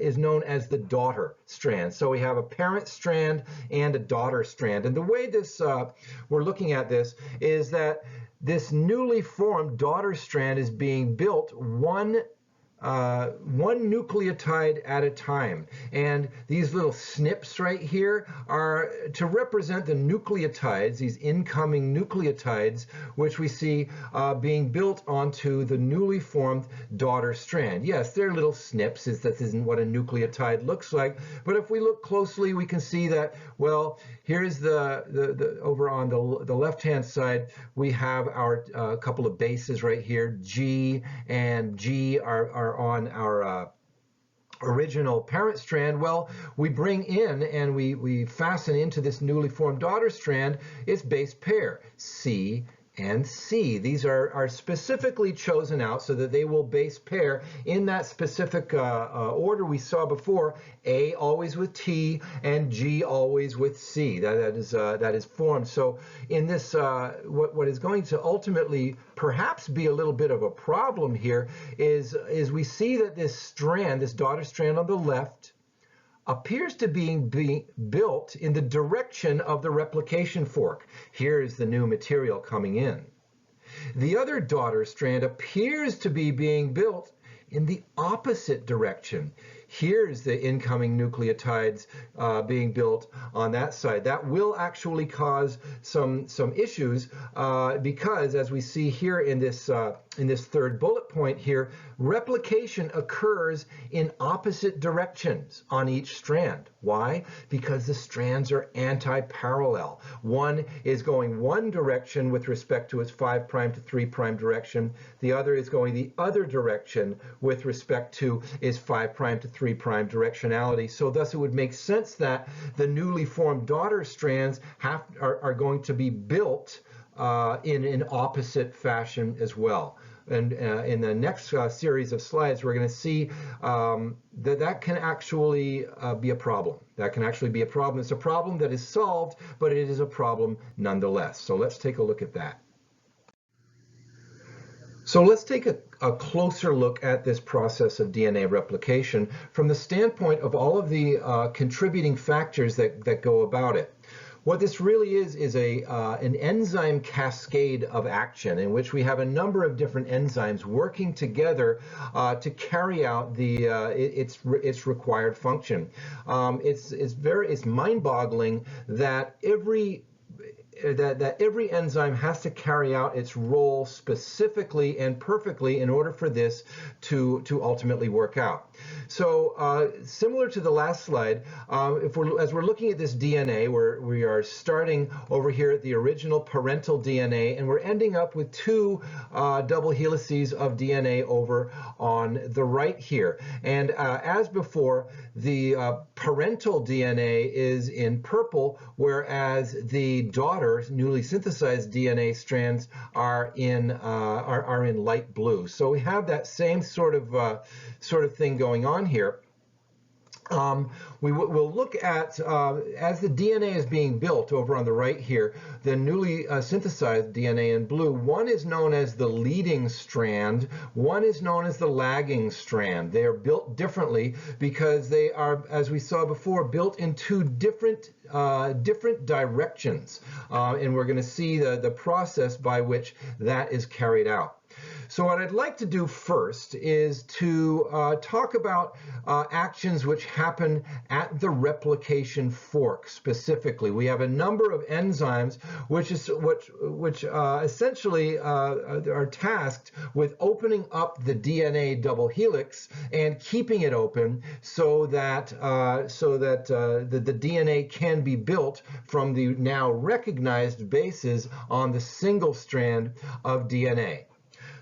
is known as the daughter strand. So we have a parent strand and a daughter strand. And the way this we're looking at this is that this newly formed daughter strand is being built one nucleotide at a time. And these little snips right here are to represent the nucleotides, these incoming nucleotides, which we see being built onto the newly formed daughter strand. Yes, they're little snips. That isn't what a nucleotide looks like. But if we look closely, we can see that, well, here's the over on the left-hand side, we have our couple of bases right here. G and G are on our original parent strand. Well, we bring in and we fasten into this newly formed daughter strand its base pair, C and C. These are specifically chosen out so that they will base pair in that specific order we saw before, A always with T and G always with C. That is formed. So in this, what is going to ultimately perhaps be a little bit of a problem here is we see that this strand, this daughter strand on the left, appears to be built in the direction of the replication fork. Here's the new material coming in. The other daughter strand appears to be being built in the opposite direction. Here's the incoming nucleotides being built on that side. That will actually cause some issues because, as we see here in this third bullet point here, replication occurs in opposite directions on each strand. Why? Because the strands are anti-parallel. One is going one direction with respect to its 5' to 3' direction. The other is going the other direction with respect to its 5' to 3' directionality. So thus it would make sense that the newly formed daughter strands are going to be built in an opposite fashion as well. And in the next series of slides, we're going to see that can actually be a problem. That can actually be a problem. It's a problem that is solved, but it is a problem nonetheless. So let's take a look at that. So let's take a closer look at this process of DNA replication from the standpoint of all of the contributing factors that go about it. What this really is an enzyme cascade of action in which we have a number of different enzymes working together to carry out its required function. It's mind-boggling that every enzyme has to carry out its role specifically and perfectly in order for this to ultimately work out. So similar to the last slide, as we're looking at this DNA, we are starting over here at the original parental DNA, and we're ending up with two double helices of DNA over on the right here. And as before, the parental DNA is in purple, whereas the daughter newly synthesized DNA strands are in light blue. So we have that same sort of thing going on here. We'll look at, as the DNA is being built over on the right here, the newly synthesized DNA in blue, one is known as the leading strand, one is known as the lagging strand. They are built differently because they are, as we saw before, built in two different directions. And we're going to see the process by which that is carried out. So what I'd like to do first is to talk about actions which happen at the replication fork specifically. We have a number of enzymes which essentially are tasked with opening up the DNA double helix and keeping it open so that the DNA can be built from the now recognized bases on the single strand of DNA.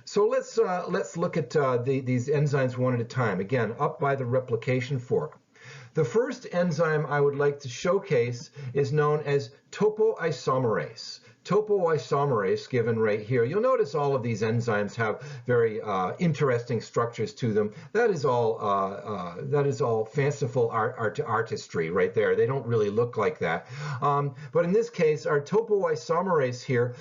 So let's look at these enzymes one at a time. Again, up by the replication fork. The first enzyme I would like to showcase is known as topoisomerase. Topoisomerase, given right here. You'll notice all of these enzymes have very interesting structures to them. That is all fanciful artistry right there. They don't really look like that. But in this case, our topoisomerase here,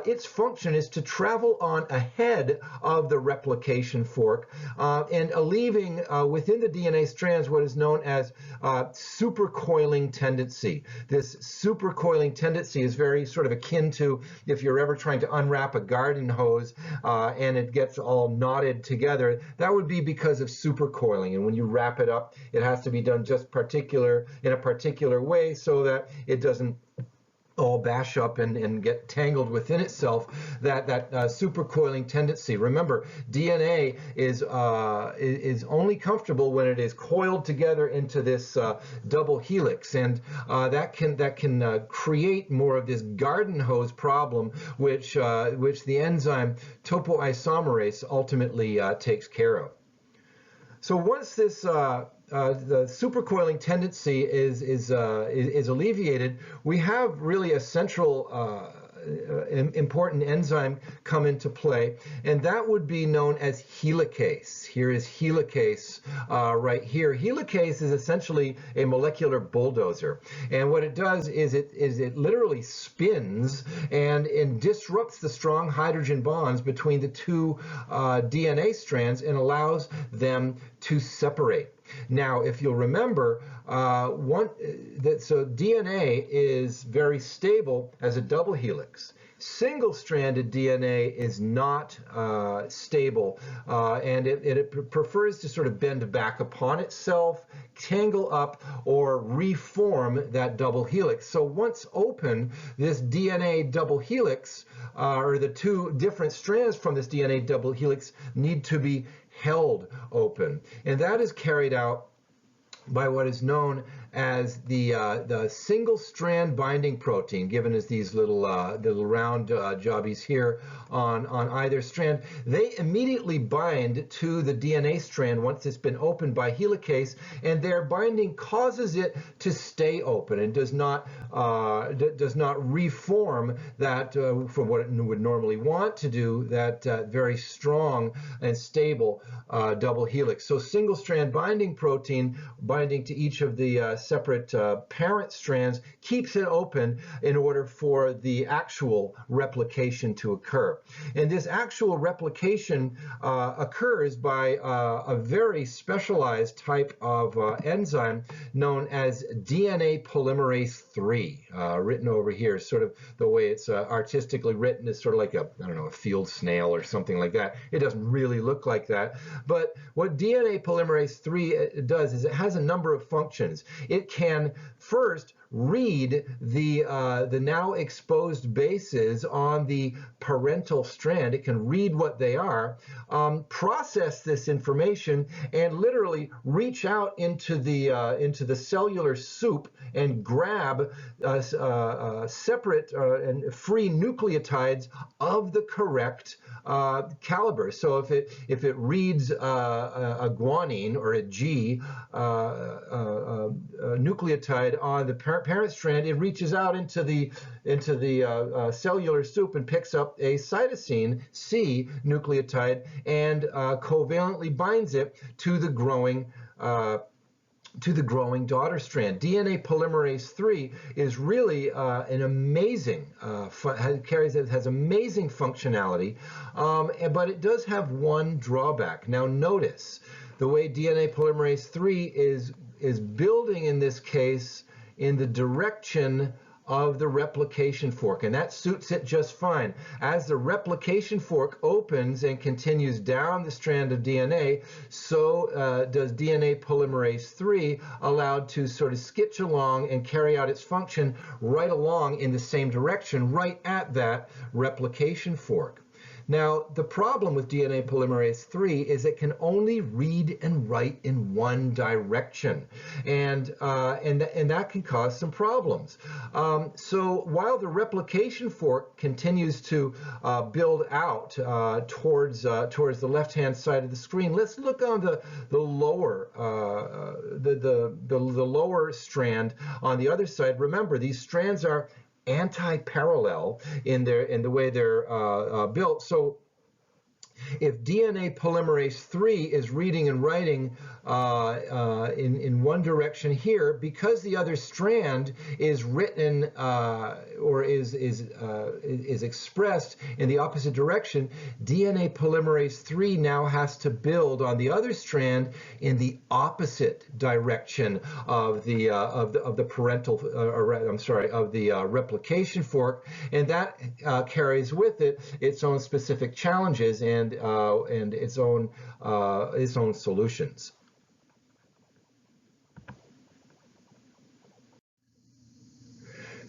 its function is to travel on ahead of the replication fork and leaving within the DNA strands what is known as supercoiling tendency. This supercoiling tendency is very sort of akin to if you're ever trying to unwrap a garden hose and it gets all knotted together. That would be because of supercoiling, and when you wrap it up, it has to be done just in a particular way so that it doesn't all bash up and get tangled within itself. That supercoiling tendency. Remember, DNA is only comfortable when it is coiled together into this double helix, and that can create more of this garden hose problem, which the enzyme topoisomerase ultimately takes care of. So once this the supercoiling tendency is alleviated, we have really a central important enzyme come into play, and that would be known as helicase. Here is helicase right here. Helicase is essentially a molecular bulldozer, and what it does is it literally spins and disrupts the strong hydrogen bonds between the two DNA strands and allows them to separate. Now, if you'll remember, so DNA is very stable as a double helix. Single-stranded DNA is not stable, and it prefers to sort of bend back upon itself, tangle up, or reform that double helix. So once open, this DNA double helix, or the two different strands from this DNA double helix, need to be held open. And that is carried out by what is known as the single strand binding protein, given as these little round jobbies here on either strand. They immediately bind to the DNA strand once it's been opened by helicase, and their binding causes it to stay open and does not reform that from what it would normally want to do, that very strong and stable double helix. So single strand binding protein binding to each of the separate parent strands keeps it open in order for the actual replication to occur. And this actual replication occurs by a very specialized type of enzyme known as DNA polymerase 3, written over here. Sort of the way it's artistically written is sort of like a field snail or something like that. It doesn't really look like that. But what DNA polymerase 3 does is it has a number of functions. It can first read the now exposed bases on the parental strand. It can read what they are, process this information, and literally reach out into the cellular soup and grab separate and free nucleotides of the correct caliber. So if it reads a guanine or a G nucleotide on the parent strand, it reaches out into the cellular soup and picks up a cytosine C nucleotide and covalently binds it to the growing daughter strand. DNA polymerase 3 is really an amazing, has amazing functionality, but it does have one drawback. Now notice the way DNA polymerase 3 is building in this case in the direction of the replication fork, and that suits it just fine. As the replication fork opens and continues down the strand of DNA, so does DNA polymerase 3, allowed to sort of skitch along and carry out its function right along in the same direction, right at that replication fork. Now, the problem with DNA polymerase 3 is it can only read and write in one direction, and that can cause some problems. So while the replication fork continues to build out towards the left-hand side of the screen, let's look on the lower the lower strand on the other side. Remember, these strands are anti-parallel in the way they're built. So if DNA polymerase 3 is reading and writing in one direction here, because the other strand is written or is expressed in the opposite direction, DNA polymerase 3 now has to build on the other strand in the opposite direction of the parental, of the replication fork, and that carries with it its own specific challenges and its own solutions.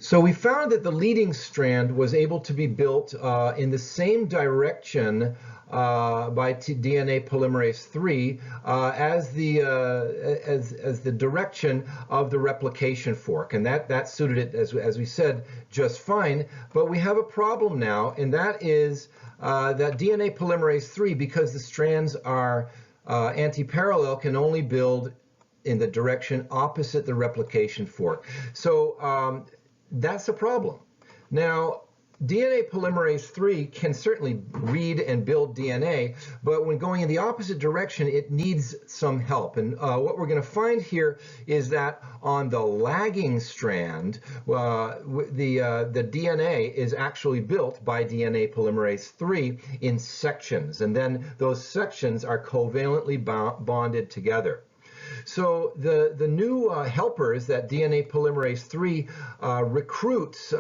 So we found that the leading strand was able to be built in the same direction by DNA polymerase 3 as the direction of the replication fork, and that suited it, as we said, just fine. But we have a problem now, and that is that DNA polymerase 3, because the strands are anti-parallel, can only build in the direction opposite the replication fork. So that's a problem. Now, DNA polymerase III can certainly read and build DNA, but when going in the opposite direction, it needs some help. And what we're going to find here is that on the lagging strand, the DNA is actually built by DNA polymerase III in sections, and then those sections are covalently bonded together. So the new helpers that DNA polymerase III recruits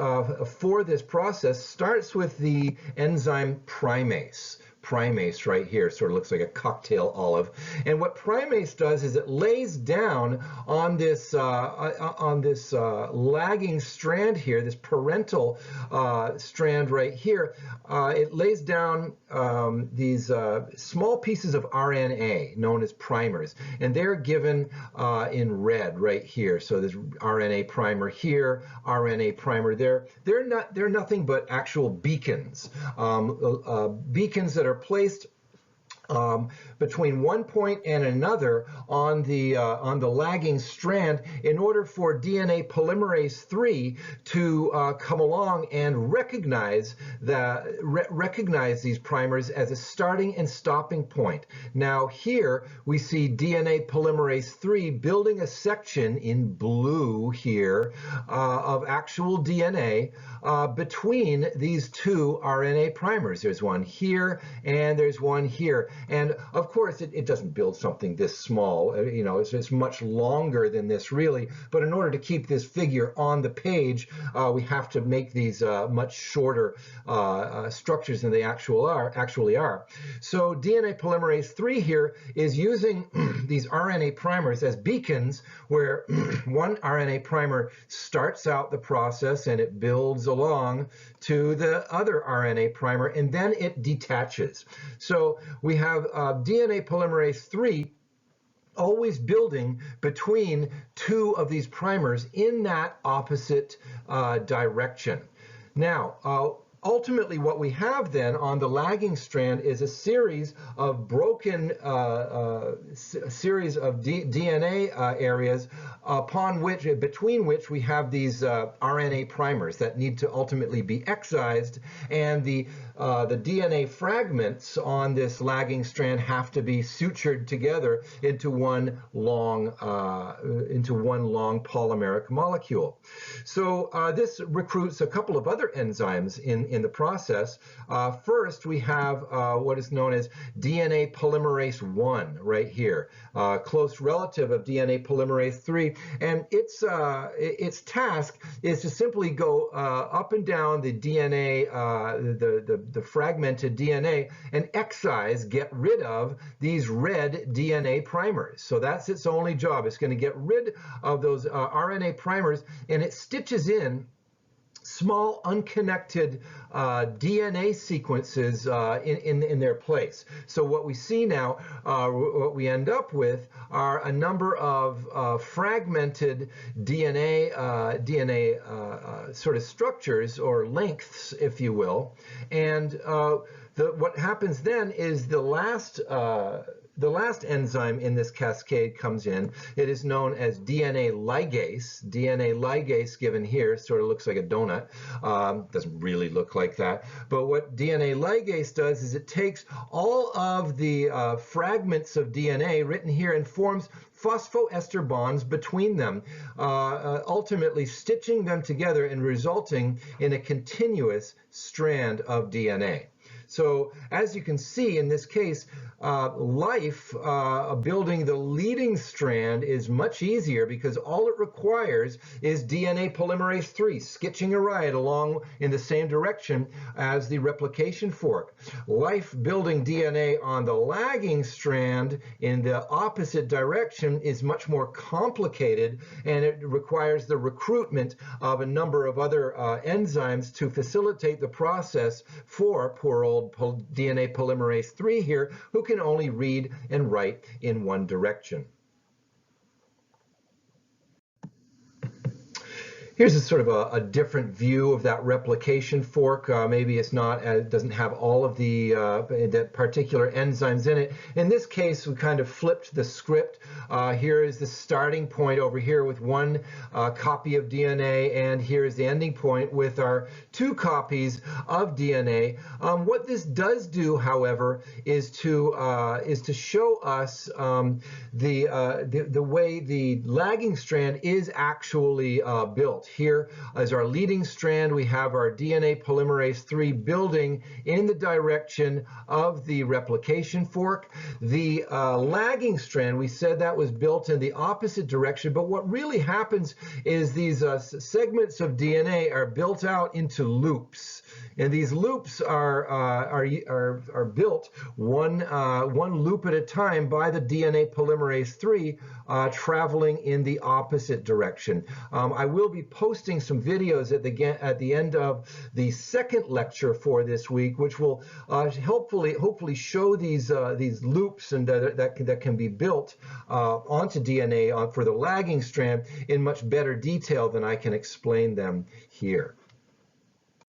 for this process starts with the enzyme primase. Primase right here sort of looks like a cocktail olive, and what primase does is it lays down on this lagging strand here, this parental strand right here. It lays down these small pieces of RNA known as primers, and they're given in red right here. So there's RNA primer here, RNA primer there. They're nothing but actual beacons, beacons that are placed between one point and another on the lagging strand in order for DNA polymerase III to come along and recognize these primers as a starting and stopping point. Now here we see DNA polymerase III building a section in blue here of actual DNA between these two RNA primers. There's one here and there's one here. And of course, it doesn't build something this small. You know, it's much longer than this, really. But in order to keep this figure on the page, we have to make these much shorter structures than they actually are. So DNA polymerase III here is using these RNA primers as beacons, where one RNA primer starts out the process and it builds along to the other RNA primer, and then it detaches. So we have DNA polymerase III always building between two of these primers in that opposite direction. Now, ultimately, what we have then on the lagging strand is a series of broken series of DNA areas between which we have these RNA primers that need to ultimately be excised, and the DNA fragments on this lagging strand have to be sutured together into one long polymeric molecule. So this recruits a couple of other enzymes in the process. First, we have what is known as DNA polymerase I right here, close relative of DNA polymerase III, and its task is to simply go up and down the DNA, the fragmented DNA, and excise, get rid of these red DNA primers. So that's its only job. It's going to get rid of those RNA primers, and it stitches in small unconnected DNA sequences in their place. So what we see now, what we end up with are a number of fragmented DNA sort of structures or lengths, if you will. And what happens then is the last enzyme in this cascade comes in. It is known as DNA ligase. DNA ligase, given here, sort of looks like a donut. Doesn't really look like that. But what DNA ligase does is it takes all of the fragments of DNA written here and forms phosphoester bonds between them, ultimately stitching them together and resulting in a continuous strand of DNA. So as you can see in this case, life building the leading strand is much easier because all it requires is DNA polymerase III skitching a ride along in the same direction as the replication fork. Life building DNA on the lagging strand in the opposite direction is much more complicated, and it requires the recruitment of a number of other enzymes to facilitate the process for poor old DNA polymerase III here, who can only read and write in one direction. Here's a sort of a different view of that replication fork. Maybe it's not, it doesn't have all of the particular enzymes in it. In this case, we kind of flipped the script. Here is the starting point over here with one copy of DNA, and here is the ending point with our 2 copies of DNA. What this does do, however, is to show us the way the lagging strand is actually built. Here is our leading strand. We have our DNA polymerase III building in the direction of the replication fork. The lagging strand, we said that was built in the opposite direction, but what really happens is these segments of DNA are built out into loops. And these loops are built one loop at a time by the DNA polymerase III traveling in the opposite direction. I will be posting some videos at the end of the second lecture for this week, which will hopefully show these loops and that can be built onto DNA for the lagging strand in much better detail than I can explain them here.